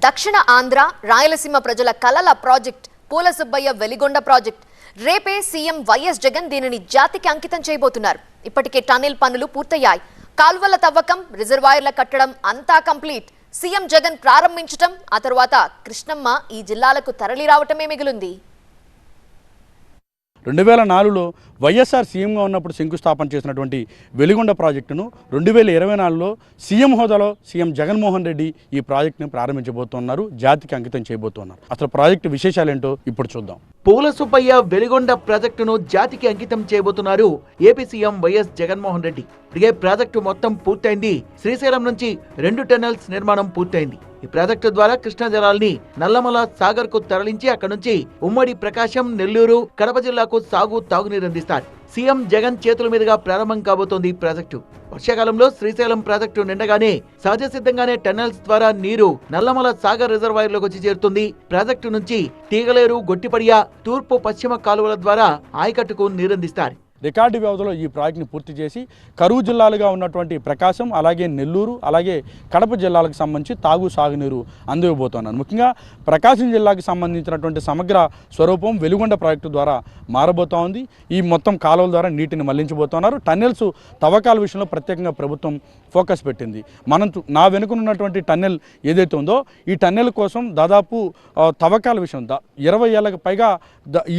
దక్షిణ ఆంధ్ర రాయలసీమ ప్రజల కలల ప్రాజెక్ట్ పూలసుబ్బయ్య వెలిగొండ ప్రాజెక్ట్ రేపే సీఎం వైఎస్ జగన్ దీనిని జాతికి అంకితం చేయబోతున్నారు. ఇప్పటికే టన్నెల్ పనులు పూర్తయ్యాయి. కాల్వల తవ్వకం, రిజర్వాయర్ల కట్టడం అంతా కంప్లీట్. సీఎం జగన్ ప్రారంభించడం, ఆ తర్వాత కృష్ణమ్మ ఈ జిల్లాలకు తరలి రావటమే మిగిలింది. 2004లో వైఎస్ఆర్ సీఎంగా ఉన్నప్పుడు శంకుస్థాపన చేసినటువంటి వెలిగొండ ప్రాజెక్టును 2024లో సీఎం హోదాలో సీఎం జగన్మోహన్ రెడ్డి ఈ ప్రాజెక్టును ప్రారంభించబోతున్నారు, జాతికి అంకితం చేయబోతున్నారు. అసలు ప్రాజెక్టు విశేషాలేంటో ఇప్పుడు చూద్దాం. పూలసుబ్బయ్య వెలిగొండ ప్రాజెక్టును జాతికి అంకితం చేయబోతున్నారు AP CM YS Jaganmohan Reddy. ఇదిగే ప్రాజెక్టు మొత్తం పూర్తయింది. శ్రీశైలం నుంచి 2 టన్నెల్స్ నిర్మాణం పూర్తయింది. ఈ ప్రాజెక్టు ద్వారా కృష్ణా జలాల్ని నల్లమల సాగర్ కు తరలించి అక్కడి నుంచి ఉమ్మడి ప్రకాశం, నెల్లూరు, కడప జిల్లాకు తాగునీరు అందిస్తారు. సీఎం జగన్ చేతుల మీదుగా ప్రారంభం కాబోతోంది ఈ ప్రాజెక్టు. వర్షాకాలంలో శ్రీశైలం ప్రాజెక్టు నిండగానే సహజ సిద్ధంగానే టన్నెల్స్ ద్వారా నీరు నల్లమల సాగర్ రిజర్వాయర్లోకి వచ్చి చేరుతుంది. ప్రాజెక్టు నుంచి తీగలేరు, గొట్టిపడియ, తూర్పు పశ్చిమ కాలువల ద్వారా ఆయకట్టుకు నీరందిస్తారు. రికార్డు వ్యవధిలో ఈ ప్రాజెక్టుని పూర్తి చేసి కరువు జిల్లాలుగా ఉన్నటువంటి ప్రకాశం, అలాగే నెల్లూరు, అలాగే కడప జిల్లాలకు సంబంధించి సాగునీరు అందివ్వబోతున్నారు. ముఖ్యంగా ప్రకాశం జిల్లాకు సంబంధించినటువంటి సమగ్ర స్వరూపం వెలిగొండ ప్రాజెక్టు ద్వారా మారబోతూ ఉంది. ఈ మొత్తం కాలువల ద్వారా నీటిని మళ్లించబోతున్నారు. టన్నెల్స్ తవ్వకాల విషయంలో ప్రత్యేకంగా ప్రభుత్వం ఫోకస్ పెట్టింది. నా వెనుకనున్నటువంటి టన్నెల్ ఏదైతే ఉందో ఈ టన్నెల్ కోసం దాదాపు తవ్వకాల విషయం 20 ఏళ్ళకు పైగా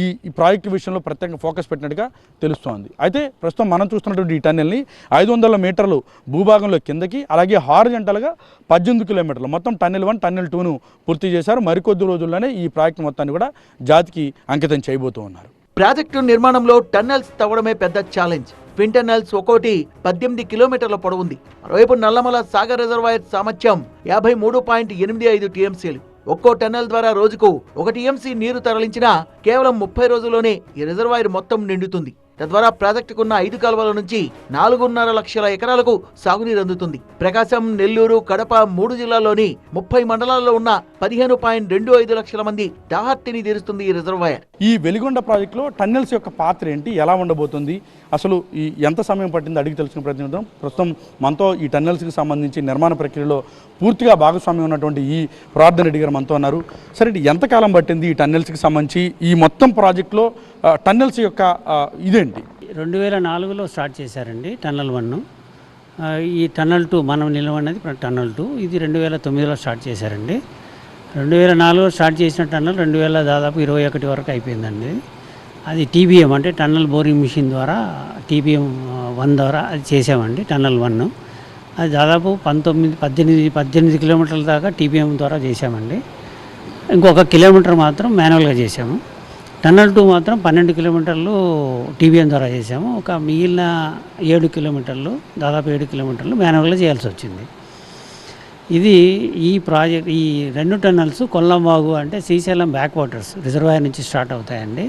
ఈ ప్రాజెక్టు విషయంలో ప్రత్యేకంగా ఫోకస్ పెట్టినట్టుగా తెలుస్తుంది. అయితే ప్రస్తుతం మనం చూస్తున్నటువంటి ఈ టన్నెల్ని 500 మీటర్లు భూభాగంలో కిందకి, అలాగే హారిజంటల్గా 18 కిలోమీటర్లు మొత్తం టన్నెల్ 1, టన్నెల్ 2ను పూర్తి చేశారు. మరికొద్ది రోజుల్లోనే ఈ ప్రాజెక్టు మొత్తాన్ని కూడా జాతికి అంకితం చేయబోతూ ఉన్నారు. ప్రాజెక్టు నిర్మాణంలో టన్నెల్స్ తవ్వడమే పెద్ద ఛాలెంజ్. ట్విన్ టన్నెల్స్ ఒక్కోటి 18 కిలోమీటర్ల పొడవుంది. మరోవైపు నల్లమల సాగర్ రిజర్వాయర్ సామర్థ్యం 53.85 టీఎంసీలు. ఒక్కో టన్నెల్ ద్వారా రోజుకు 1 టీఎంసీ నీరు తరలించినా కేవలం 30 రోజుల్లోనే ఈ రిజర్వాయర్ మొత్తం నిండుతుంది. తద్వారా ప్రాజెక్టుకున్న 5 కాలువల నుంచి 4.5 లక్షల ఎకరాలకు సాగునీరు అందుతుంది. ప్రకాశం, నెల్లూరు, కడప 3 జిల్లాల్లోని 30 మండలాల్లో ఉన్న 15.25 లక్షల మంది దాహార్తిని తీరుస్తుంది ఈ రిజర్వాయర్. ఈ వెలిగొండ ప్రాజెక్టులో టన్నెల్స్ యొక్క పాత్ర ఏంటి, ఎలా ఉండబోతుంది, అసలు ఈ ఎంత సమయం పట్టింది అడిగి తెలుసుకునే ప్రయత్నిద్దాం. ప్రస్తుతం మనతో ఈ టన్నెల్స్కి సంబంధించి నిర్మాణ ప్రక్రియలో పూర్తిగా భాగస్వామ్యం ఉన్నటువంటి ఈ ప్రార్థన రెడ్డి గారు మనతో ఉన్నారు. సరే, ఎంతకాలం పట్టింది ఈ టన్నెల్స్కి సంబంధించి, ఈ మొత్తం ప్రాజెక్టులో టన్నెల్స్ యొక్క ఇదేంటి? 2004లో స్టార్ట్ చేశారండి టన్నెల్ 1. ఈ టన్నెల్ 2 మనం నిలవన్నది టన్నెల్ 2. ఇది 2009లో స్టార్ట్ చేశారండి. 2004లో స్టార్ట్ చేసిన టన్నెల్ 2000 దాదాపు 21 వరకు అయిపోయిందండి. అది టీబీఎం అంటే టన్నెల్ బోరింగ్ మిషన్ ద్వారా టీబీఎం 1 ద్వారా అది చేసామండి. టన్నెల్ 1 అది దాదాపు 18 కిలోమీటర్ల దాకా టీబీఎం ద్వారా చేసామండి. ఇంకొక కిలోమీటర్ మాత్రం మాన్యువల్గా చేసాము. టన్నెల్ 2 మాత్రం 12 కిలోమీటర్లు టీబీఎం ద్వారా చేసాము. ఒక మిగిలిన 7 కిలోమీటర్లు, దాదాపు 7 కిలోమీటర్లు మాన్యువల్గా చేయాల్సి వచ్చింది. ఇది ఈ ప్రాజెక్ట్, ఈ 2 టన్నెల్స్ కొల్లంవాగు అంటే శ్రీశైలం బ్యాక్ వాటర్స్ రిజర్వాయర్ నుంచి స్టార్ట్ అవుతాయండి.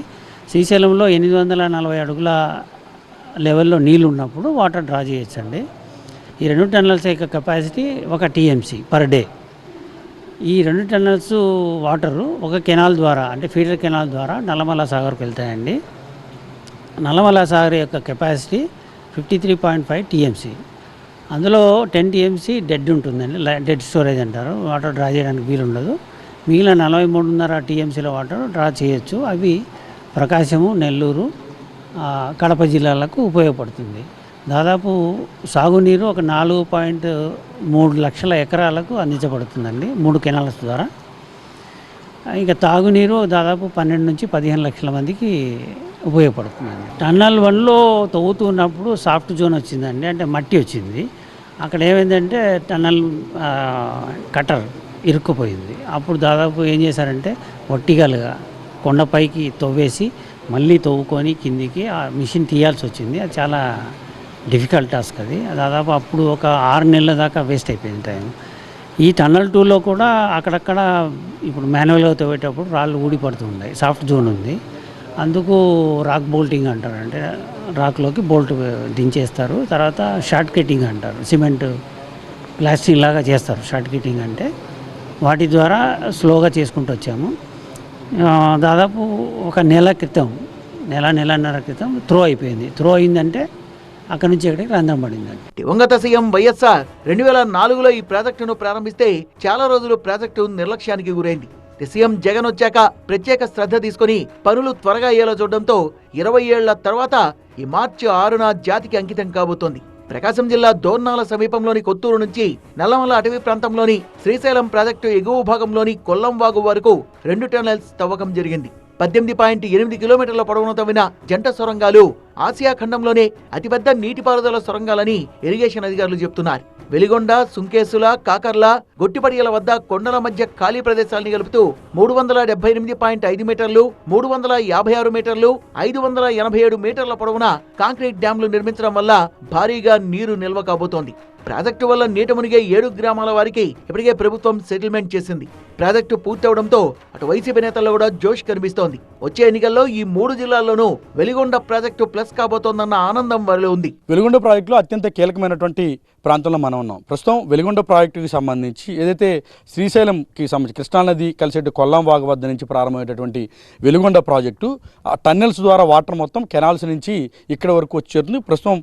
శ్రీశైలంలో 840 అడుగుల లెవెల్లో నీళ్ళు ఉన్నప్పుడు వాటర్ డ్రా చేయొచ్చండి. ఈ 2 టన్నెల్స్ యొక్క కెపాసిటీ 1 టీఎంసీ పర్ డే. ఈ 2 టన్నెల్స్ వాటరు ఒక కెనాల్ ద్వారా అంటే ఫీడర్ కెనాల్ ద్వారా నల్లమల సాగర్కు వెళ్తాయండి. నల్లమల సాగర్ యొక్క కెపాసిటీ 53.5 టీఎంసీ. అందులో 10 టీఎంసీ డెడ్ ఉంటుందండి, డెడ్ స్టోరేజ్ అంటారు. వాటర్ డ్రా చేయడానికి వీలు ఉండదు. మిగిలిన 43.5 టీఎంసీల వాటర్ డ్రా చేయొచ్చు. అవి ప్రకాశము, నెల్లూరు, కడప జిల్లాలకు ఉపయోగపడుతుంది. దాదాపు సాగునీరు ఒక 4.3 లక్షల ఎకరాలకు అందించబడుతుందండి 3 కెనాల్స్ ద్వారా. ఇంకా తాగునీరు దాదాపు 12 నుంచి 15 లక్షల మందికి ఉపయోగపడుతుందండి. టన్నెల్ 1లో తవ్వుతున్నప్పుడు సాఫ్ట్ జోన్ వచ్చిందండి, అంటే మట్టి వచ్చింది. అక్కడ ఏమైందంటే టన్నెల్ కటర్ ఇరుక్కుపోయింది. అప్పుడు దాదాపు ఏం చేశారంటే వర్టికల్గా కొండపైకి తవ్వేసి మళ్ళీ తవ్వుకొని కిందికి ఆ మిషన్ తీయాల్సి వచ్చింది. అది చాలా డిఫికల్ట్ టాస్క్. అది దాదాపు అప్పుడు ఒక 6 నెలల దాకా వేస్ట్ అయిపోయింది టైం. ఈ టన్నెల్ 2లో కూడా అక్కడక్కడ ఇప్పుడు మాన్యువల్గా తవ్వేటప్పుడు రాళ్ళు ఊడిపడుతున్నాయి, సాఫ్ట్ జోన్ ఉంది. అందుకు రాక్ బోల్టింగ్ అంటారు, అంటే రాక్లోకి బోల్ట్ దించేస్తారు. తర్వాత షార్ట్ కటింగ్ అంటారు, సిమెంట్ ప్లాస్టింగ్ లాగా చేస్తారు. షార్ట్ కటింగ్ అంటే వాటి ద్వారా స్లోగా చేసుకుంటూ వచ్చాము. దాదాపు ఒక నెలన్నర క్రితం త్రో అయిపోయింది. త్రో అయిందంటే అక్కడ నుంచి ఇక్కడికి రంధ్రం పడిందండి. దివంగత సీఎం వైఎస్ఆర్ 2004లో ఈ ప్రాజెక్టును ప్రారంభిస్తే చాలా రోజులు ప్రాజెక్టు నిర్లక్ష్యానికి గురైంది. సీఎం జగన్ వచ్చాక ప్రత్యేక శ్రద్ధ తీసుకుని పనులు త్వరగా అయ్యేలా చూడడంతో 20 ఏళ్ల తర్వాత ఈ మార్చి 6న జాతికి అంకితం కాబోతోంది. ప్రకాశం జిల్లా దోర్నాల సమీపంలోని కొత్తూరు నుంచి నల్లమల అటవీ ప్రాంతంలోని శ్రీశైలం ప్రాజెక్టు ఎగువ భాగంలోని కొల్లం వాగు వరకు 2 టన్నెల్స్ తవ్వకం జరిగింది. 18.8 కిలోమీటర్ల పొడవున తవ్విన జంట సొరంగాలు ఆసియా ఖండంలోనే అతిపెద్ద నీటిపారుదల సొరంగాలని ఇరిగేషన్ అధికారులు చెబుతున్నారు. వెలిగొండ, సుంకేసుల, కాకర్ల, గొట్టిపడియల వద్ద కొండల మధ్య ఖాళీ ప్రదేశాలని కలుపుతూ 378.5 మీటర్లు, 356 మీటర్లు, 587 మీటర్ల పొడవున కాంక్రీట్ డ్యాంలు నిర్మించడం వల్ల భారీగా నీరు నిల్వ కాబోతోంది. ప్రాజెక్టు వల్ల నీట మునిగే 7 గ్రామాల వారికి ఇప్పటికే ప్రభుత్వం సెటిల్మెంట్ చేసింది. ప్రాజెక్టు పూర్తవడంతో అటు వైసీపీ నేతల్లో కూడా జోష్ కనిపిస్తోంది. వచ్చే ఎన్నికల్లో ఈ 3 జిల్లాల్లోనూ వెలిగొండ ప్రాజెక్టు ప్లస్ కాబోతోందన్న ఆనందం వారిలో ఉంది. వెలిగొండ ప్రాజెక్టులో అత్యంత కీలకమైనటువంటి ప్రాంతంలో మనం ఉన్నాం. ప్రస్తుతం వెలిగొండ ప్రాజెక్టుకి సంబంధించి ఏదైతే శ్రీశైలంకి సంబంధించి కృష్ణానది కలిసేటు కొల్లం వాగు వద్ద నుంచి ప్రారంభమైనటువంటి వెలిగొండ ప్రాజెక్టు టన్నెల్స్ ద్వారా వాటర్ మొత్తం కెనాల్స్ నుంచి ఇక్కడ వరకు వచ్చి చేరుతుంది. ప్రస్తుతం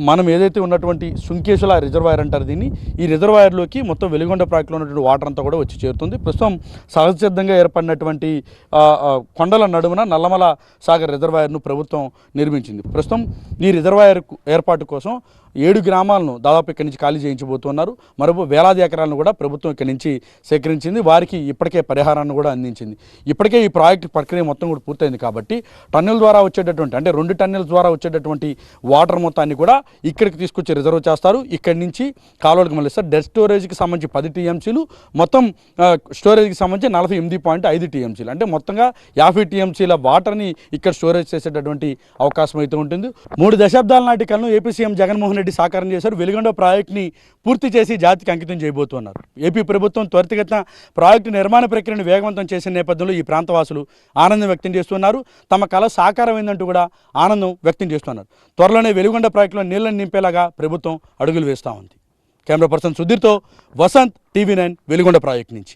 మనం ఏదైతే ఉన్నటువంటి సుంకేసుల రిజర్వాయర్ అంటారు దీన్ని, ఈ రిజర్వాయర్లోకి మొత్తం వెలిగొండ ప్రాజెక్టులో ఉన్నటువంటి వాటర్ అంతా కూడా వచ్చి చేరుతుంది. ప్రస్తుతం సహజసిద్ధంగా ఏర్పడినటువంటి కొండల నడుమున నల్లమల సాగర్ రిజర్వాయర్ను ప్రభుత్వం నిర్మించింది. ప్రస్తుతం ఈ రిజర్వాయర్ ఏర్పాటు కోసం 7 గ్రామాలను దాదాపు ఇక్కడి నుంచి ఖాళీ చేయించబోతున్నారు. మరో వేలాది ఎకరాలను కూడా ప్రభుత్వం ఇక్కడి నుంచి సేకరించింది. వారికి ఇప్పటికే పరిహారాన్ని కూడా అందించింది. ఇప్పటికే ఈ ప్రాజెక్టు ప్రక్రియ మొత్తం కూడా పూర్తయింది కాబట్టి టన్నెల్ ద్వారా వచ్చేటటువంటి అంటే 2 టన్నెల్స్ ద్వారా వచ్చేటటువంటి వాటర్ మొత్తాన్ని కూడా ఇక్కడికి తీసుకొచ్చి రిజర్వ్ చేస్తారు. ఇక్కడి నుంచి కాలువలకు మళ్ళిస్తారు. డెడ్ స్టోరేజ్కి సంబంధించి 10 టీఎంసీలు, మొత్తం స్టోరేజ్కి సంబంధించి 48.5 టీఎంసీలు, అంటే మొత్తంగా 50 టీఎంసీల వాటర్ని ఇక్కడ స్టోరేజ్ చేసేటటువంటి అవకాశం అయితే ఉంటుంది. 3 దశాబ్దాల నాటి కలను ఏపీ సీఎం జగన్మోహన్ రెడ్డి సాకారం చేశారు. వెలిగొండ ప్రాజెక్టుని పూర్తి చేసి జాతికి అంకితం చేయబోతున్నారు. ఏపీ ప్రభుత్వం త్వరితగతిన ప్రాజెక్టు నిర్మాణ ప్రక్రియను వేగవంతం చేసిన నేపథ్యంలో ఈ ప్రాంతవాసులు ఆనందం వ్యక్తం చేస్తున్నారు. తమ కళ సాకారమైందంటూ కూడా ఆనందం వ్యక్తం చేస్తున్నారు. త్వరలోనే వెలిగొండ ప్రాజెక్టులో నీళ్లను నింపేలాగా ప్రభుత్వం అడుగులు వేస్తూ ఉంది. కెమెరా పర్సన్ సుధీర్తో వసంత్, TV9 వెలిగొండ ప్రాజెక్టు నుంచి.